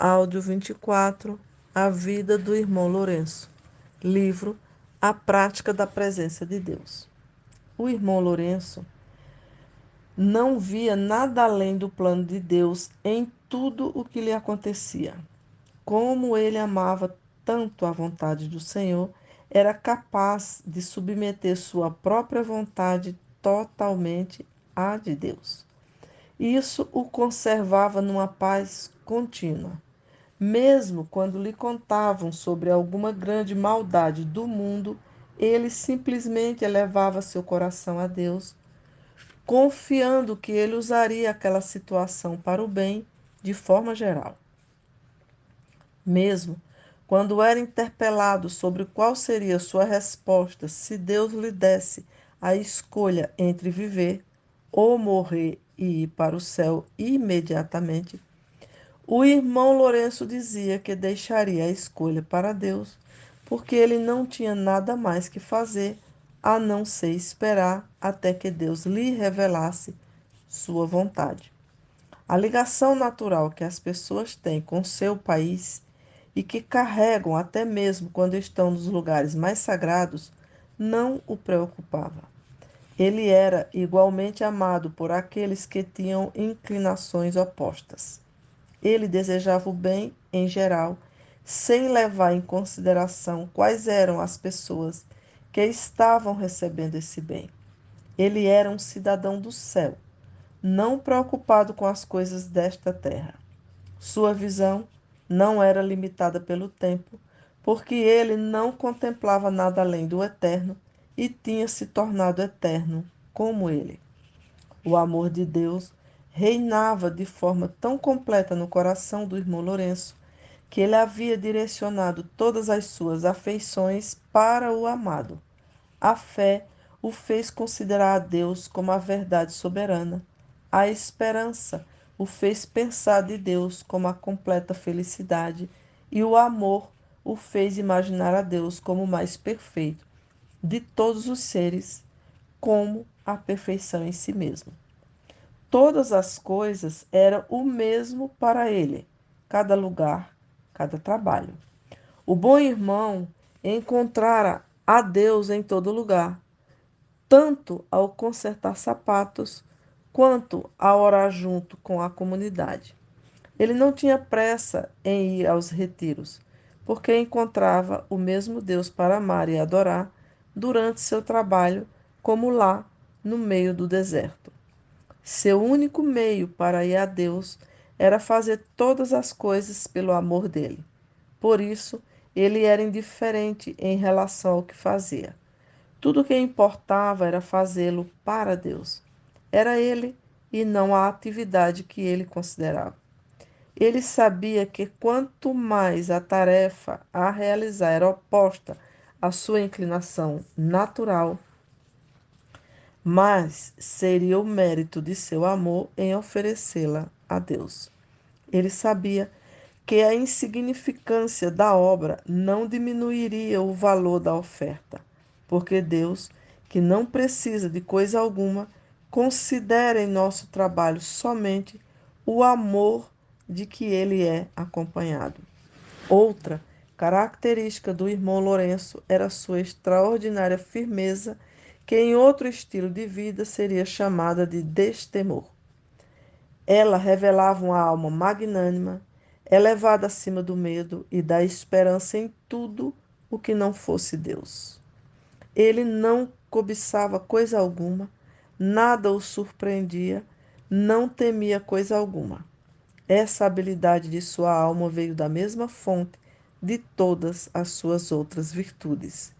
Áudio 24. A vida do irmão Lourenço. Livro A Prática da Presença de Deus. O irmão Lourenço não via nada além do plano de Deus em tudo o que lhe acontecia. Como ele amava tanto a vontade do Senhor, era capaz de submeter sua própria vontade totalmente à de Deus. Isso o conservava numa paz contínua. Mesmo quando lhe contavam sobre alguma grande maldade do mundo, ele simplesmente elevava seu coração a Deus, confiando que ele usaria aquela situação para o bem de forma geral. Mesmo quando era interpelado sobre qual seria sua resposta se Deus lhe desse a escolha entre viver ou morrer e ir para o céu imediatamente, o irmão Lourenço dizia que deixaria a escolha para Deus, porque ele não tinha nada mais que fazer a não ser esperar até que Deus lhe revelasse sua vontade. A ligação natural que as pessoas têm com seu país e que carregam até mesmo quando estão nos lugares mais sagrados não o preocupava. Ele era igualmente amado por aqueles que tinham inclinações opostas. Ele desejava o bem em geral, sem levar em consideração quais eram as pessoas que estavam recebendo esse bem. Ele era um cidadão do céu, não preocupado com as coisas desta terra. Sua visão não era limitada pelo tempo, porque ele não contemplava nada além do eterno e tinha se tornado eterno como ele. O amor de Deus reinava de forma tão completa no coração do irmão Lourenço que ele havia direcionado todas as suas afeições para o amado. A fé o fez considerar a Deus como a verdade soberana. A esperança o fez pensar de Deus como a completa felicidade. E o amor o fez imaginar a Deus como o mais perfeito de todos os seres, como a perfeição em si mesmo. Todas as coisas eram o mesmo para ele, cada lugar, cada trabalho. O bom irmão encontrara a Deus em todo lugar, tanto ao consertar sapatos, quanto a orar junto com a comunidade. Ele não tinha pressa em ir aos retiros, porque encontrava o mesmo Deus para amar e adorar durante seu trabalho, como lá no meio do deserto. Seu único meio para ir a Deus era fazer todas as coisas pelo amor dele. Por isso, ele era indiferente em relação ao que fazia. Tudo o que importava era fazê-lo para Deus. Era ele e não a atividade que ele considerava. Ele sabia que quanto mais a tarefa a realizar era oposta à sua inclinação natural, mas seria o mérito de seu amor em oferecê-la a Deus. Ele sabia que a insignificância da obra não diminuiria o valor da oferta, porque Deus, que não precisa de coisa alguma, considera em nosso trabalho somente o amor de que ele é acompanhado. Outra característica do irmão Lourenço era sua extraordinária firmeza, que em outro estilo de vida seria chamada de destemor. Ela revelava uma alma magnânima, elevada acima do medo e da esperança em tudo o que não fosse Deus. Ele não cobiçava coisa alguma, nada o surpreendia, não temia coisa alguma. Essa habilidade de sua alma veio da mesma fonte de todas as suas outras virtudes.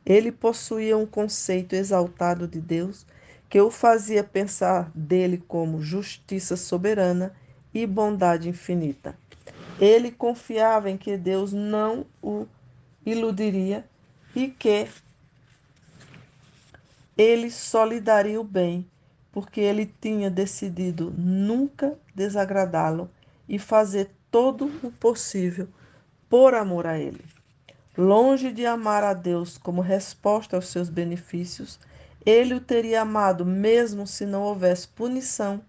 Ele possuía um conceito exaltado de Deus que o fazia pensar dele como justiça soberana e bondade infinita. Ele confiava em que Deus não o iludiria e que ele só lhe daria o bem, porque ele tinha decidido nunca desagradá-lo e fazer todo o possível por amor a ele. Longe de amar a Deus como resposta aos seus benefícios, ele o teria amado mesmo se não houvesse punição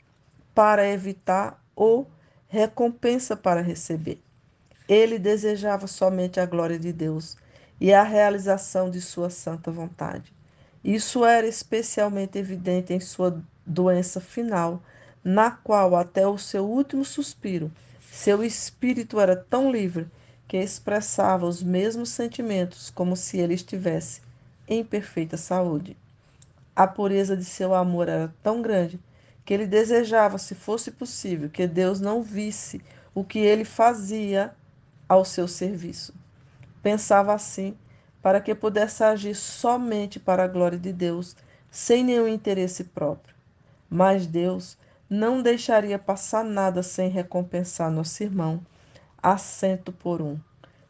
para evitar ou recompensa para receber. Ele desejava somente a glória de Deus e a realização de sua santa vontade. Isso era especialmente evidente em sua doença final, na qual, até o seu último suspiro, seu espírito era tão livre que expressava os mesmos sentimentos como se ele estivesse em perfeita saúde. A pureza de seu amor era tão grande que ele desejava, se fosse possível, que Deus não visse o que ele fazia ao seu serviço. Pensava assim, para que pudesse agir somente para a glória de Deus, sem nenhum interesse próprio. Mas Deus não deixaria passar nada sem recompensar nosso irmão, acento por um,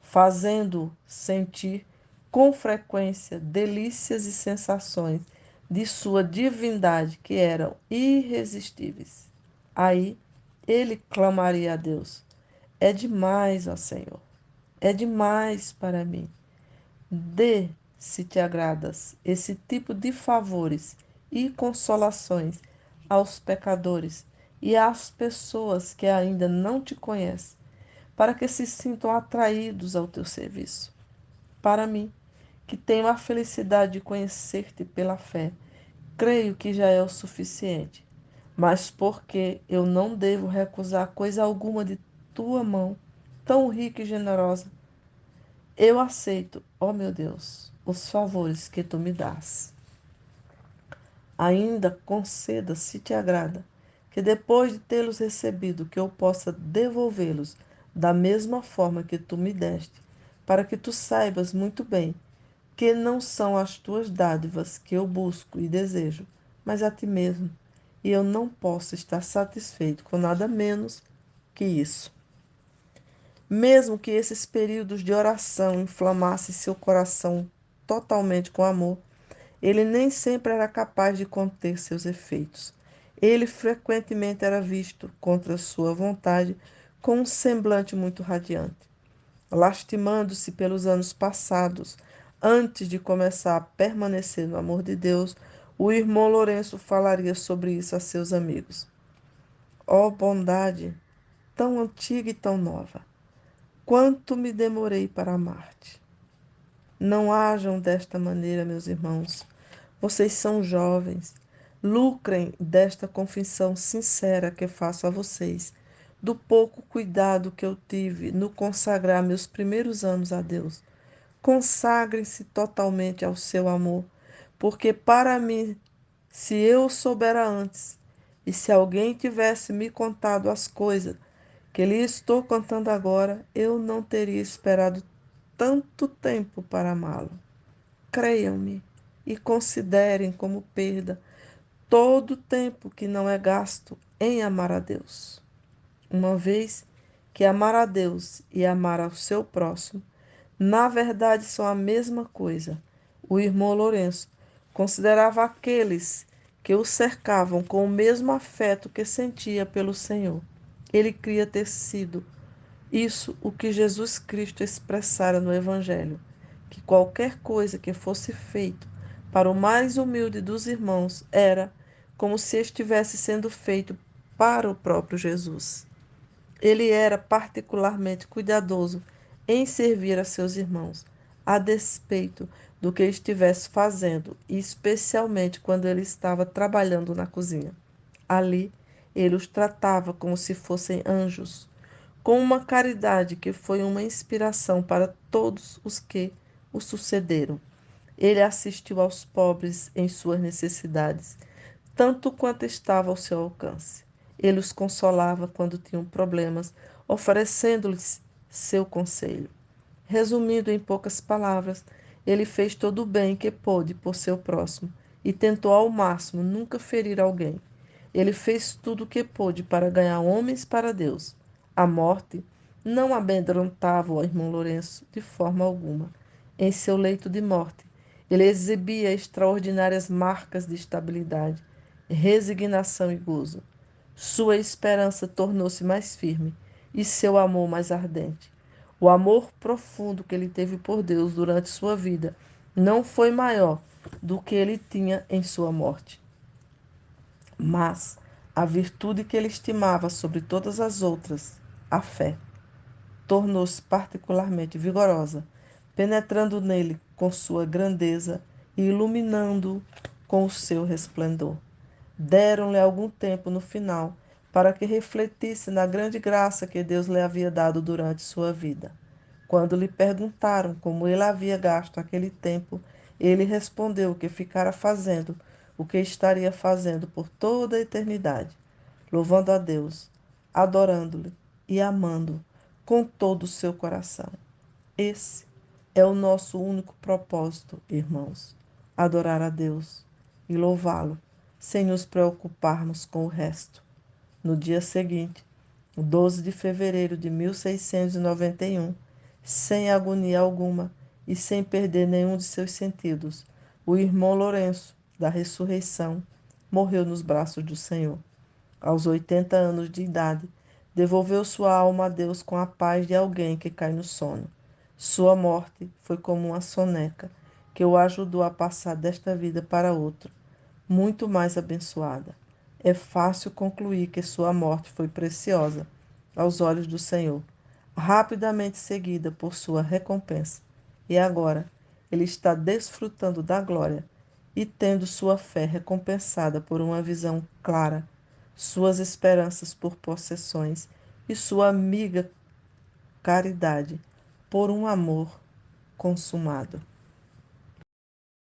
fazendo-o sentir com frequência delícias e sensações de sua divindade que eram irresistíveis. Aí ele clamaria a Deus: é demais, ó Senhor, é demais para mim. Dê, se te agradas, esse tipo de favores e consolações aos pecadores e às pessoas que ainda não te conhecem, para que se sintam atraídos ao teu serviço. Para mim, que tenho a felicidade de conhecer-te pela fé, creio que já é o suficiente. Mas porque eu não devo recusar coisa alguma de tua mão, tão rica e generosa, eu aceito, ó meu Deus, os favores que tu me dás. Ainda conceda, se te agrada, que depois de tê-los recebido, que eu possa devolvê-los da mesma forma que tu me deste, para que tu saibas muito bem que não são as tuas dádivas que eu busco e desejo, mas a ti mesmo, e eu não posso estar satisfeito com nada menos que isso. Mesmo que esses períodos de oração inflamassem seu coração totalmente com amor, ele nem sempre era capaz de conter seus efeitos. Ele frequentemente era visto, contra sua vontade, com um semblante muito radiante. Lastimando-se pelos anos passados, antes de começar a permanecer no amor de Deus, o irmão Lourenço falaria sobre isso a seus amigos. Ó bondade, tão antiga e tão nova! Quanto me demorei para amar-te! Não hajam desta maneira, meus irmãos. Vocês são jovens. Lucrem desta confissão sincera que faço a vocês, do pouco cuidado que eu tive no consagrar meus primeiros anos a Deus. Consagrem-se totalmente ao seu amor, porque para mim, se eu soubera antes, e se alguém tivesse me contado as coisas que lhe estou contando agora, eu não teria esperado tanto tempo para amá-lo. Creiam-me e considerem como perda todo o tempo que não é gasto em amar a Deus. Uma vez que amar a Deus e amar ao seu próximo, na verdade são a mesma coisa. O irmão Lourenço considerava aqueles que o cercavam com o mesmo afeto que sentia pelo Senhor. Ele cria ter sido isso o que Jesus Cristo expressara no Evangelho, que qualquer coisa que fosse feito para o mais humilde dos irmãos era como se estivesse sendo feito para o próprio Jesus. Ele era particularmente cuidadoso em servir a seus irmãos, a despeito do que estivesse fazendo, e especialmente quando ele estava trabalhando na cozinha. Ali, ele os tratava como se fossem anjos, com uma caridade que foi uma inspiração para todos os que o sucederam. Ele assistiu aos pobres em suas necessidades, tanto quanto estava ao seu alcance. Ele os consolava quando tinham problemas, oferecendo-lhes seu conselho. Resumindo em poucas palavras, ele fez todo o bem que pôde por seu próximo e tentou ao máximo nunca ferir alguém. Ele fez tudo o que pôde para ganhar homens para Deus. A morte não amedrontava o irmão Lourenço de forma alguma. Em seu leito de morte, ele exibia extraordinárias marcas de estabilidade, resignação e gozo. Sua esperança tornou-se mais firme e seu amor mais ardente. O amor profundo que ele teve por Deus durante sua vida não foi maior do que ele tinha em sua morte. Mas a virtude que ele estimava sobre todas as outras, a fé. tornou-se particularmente vigorosa, penetrando nele com sua grandeza e iluminando-o com o seu resplendor. Deram-lhe algum tempo no final para que refletisse na grande graça que Deus lhe havia dado durante sua vida. Quando lhe perguntaram como ele havia gasto aquele tempo, ele respondeu que ficara fazendo o que estaria fazendo por toda a eternidade, louvando a Deus, adorando-lhe e amando-o com todo o seu coração. Esse é o nosso único propósito, irmãos: adorar a Deus e louvá-lo, sem nos preocuparmos com o resto. No dia seguinte, o 12 de fevereiro de 1691, sem agonia alguma e sem perder nenhum de seus sentidos, o irmão Lourenço, da Ressurreição, morreu nos braços do Senhor. Aos 80 anos de idade, devolveu sua alma a Deus com a paz de alguém que cai no sono. Sua morte foi como uma soneca que o ajudou a passar desta vida para outra, muito mais abençoada. É fácil concluir que sua morte foi preciosa aos olhos do Senhor, rapidamente seguida por sua recompensa. E agora ele está desfrutando da glória e tendo sua fé recompensada por uma visão clara, suas esperanças por possessões e sua amiga caridade por um amor consumado.